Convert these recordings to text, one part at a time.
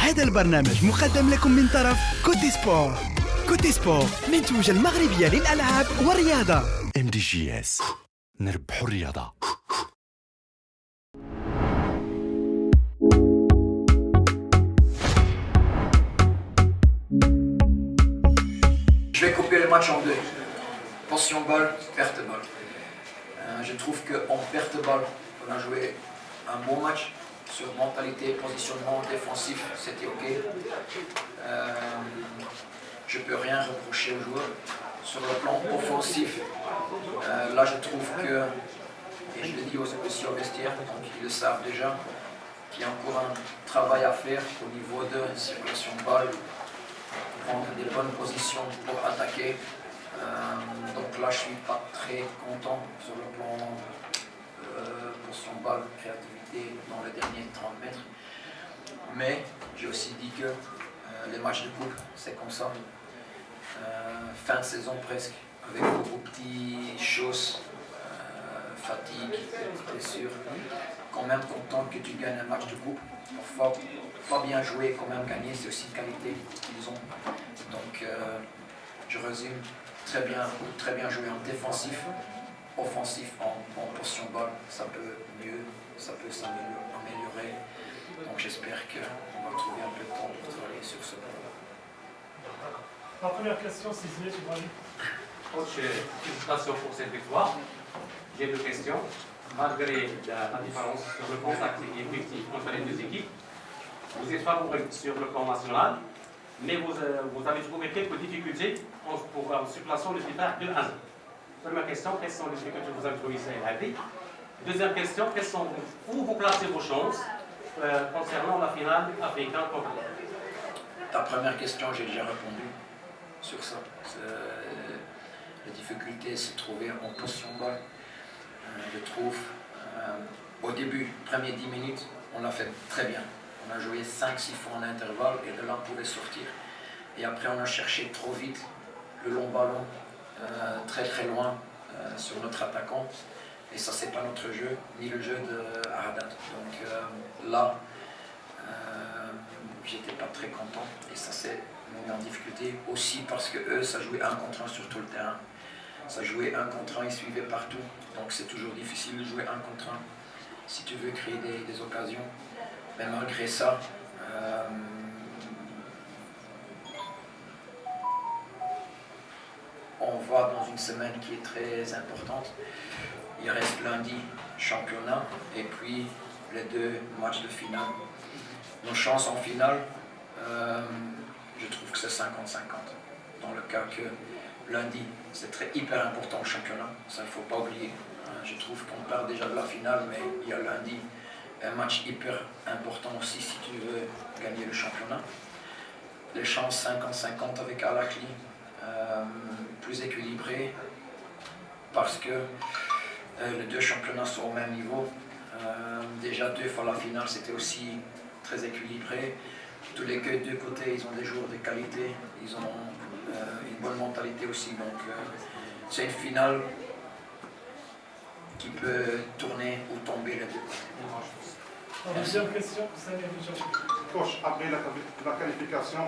هذا البرنامج مقدم لكم من طرف كوتي سبور. كوتي سبور منتوج المغربية للألعاب والرياضة. MDGS نربحوا الرياضة. Je vais couper le match en deux. Possession balle, perte balle. Je trouve qu'en perte balle, on a joué un bon match. Sur mentalité, positionnement défensif, c'était ok. Je ne peux rien reprocher aux joueurs. Sur le plan offensif, là je trouve que, et je le dis aussi au vestiaire, donc ils le savent déjà, qu'il y a encore un travail à faire au niveau de circulation de balle, prendre des bonnes positions pour attaquer. Donc là je ne suis pas très content sur le plan position de balle, créativité dans les derniers 30 mètres. Mais j'ai aussi dit que les matchs de coupe, c'est comme ça. Fin de saison presque, avec beaucoup de petites choses, fatigue, blessure. Quand même content que tu gagnes un match de coupe. Parfois, pas bien joué, quand même gagner, c'est aussi une qualité qu'ils ont. Donc, je résume, très bien joué en défensif, offensif en possession de balle, ça peut mieux, ça peut s'améliorer. Donc j'espère qu'on va trouver un peu de temps pour travailler sur ce point. La première question, c'est Ziyech Ibrahim. Coach, félicitations pour cette victoire. J'ai deux questions. Malgré la différence sur le plan tactique et effectif entre les deux équipes, vous êtes favoris sur le plan national, mais vous avez trouvé quelques difficultés en circulation de départ de 1. Première question, quelles sont les difficultés que vous avez trouvées à l'année? Deuxième question, où vous placez vos chances concernant la finale africaine contre Ta première question, j'ai déjà répondu sur ça. La difficulté, c'est de trouver en position de balle. Je trouve, au début, premières 10 minutes, on l'a fait très bien. On a joué 5-6 fois en intervalle et de là, on pouvait sortir. Et après, on a cherché trop vite le long ballon, très loin sur notre attaquant. Et ça, c'est pas notre jeu, ni le jeu de Aradat. Donc là, j'étais pas très content. Et ça, c'est mis en difficulté aussi parce que eux, ça jouait 1 contre 1 sur tout le terrain. Ça jouait 1 contre 1, ils suivaient partout. Donc c'est toujours difficile de jouer 1 contre 1 si tu veux créer des occasions. Mais malgré ça, on va dans une semaine qui est très importante. Il reste lundi championnat et puis les 2 matchs de finale. Nos chances en finale, je trouve que c'est 50-50. Dans le cas que lundi, c'est hyper important au championnat, ça il ne faut pas oublier. Je trouve qu'on part déjà de la finale, mais il y a lundi un match hyper important aussi si tu veux gagner le championnat. Les chances 50-50 avec Al-Ahly, plus équilibrées parce que les 2 championnats sont au même niveau. Déjà 2 fois la finale, c'était aussi très équilibré. Tous les 2 côtés, ils ont des joueurs de qualité, ils ont une bonne mentalité aussi. Donc c'est une finale qui peut tourner ou tomber les 2 côtés. La deuxième question, Samir Bouchard. Coach, après la qualification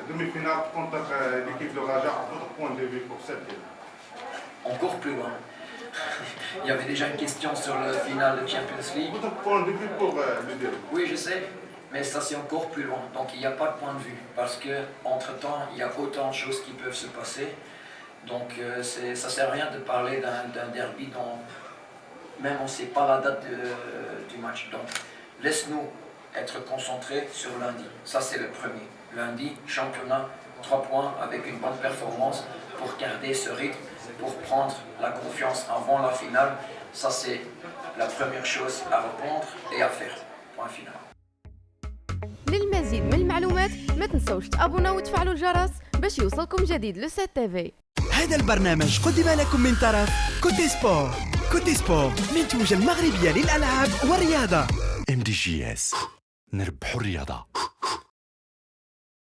demi-finale contre l'équipe de Raja, votre point de vue pour cette game? Encore plus loin. Il y avait déjà une question sur le final de Champions League. Votre point de vue pour le début? Oui, je sais, mais ça c'est encore plus loin. Donc il n'y a pas de point de vue parce qu'entre-temps, il y a autant de choses qui peuvent se passer. Donc ça ne sert à rien de parler d'un derby dont même on ne sait pas la date du match. Donc laisse-nous être concentrés sur lundi. Ça c'est le premier. Lundi, championnat, 3 points avec une bonne performance pour garder ce rythme, pour prendre la confiance avant la finale. Ça c'est la première chose à répondre et à faire. Point final. للمزيد من المعلومات ما تنسوش تابونا وتفعلوا الجرس باش يوصلكم جديد لو سات تيفي. هذا البرنامج قدم لكم من طرف كوتي سبور. كوتي سبور منتوج المغربية للألعاب والرياضة. MDGS نربحوا الرياضة.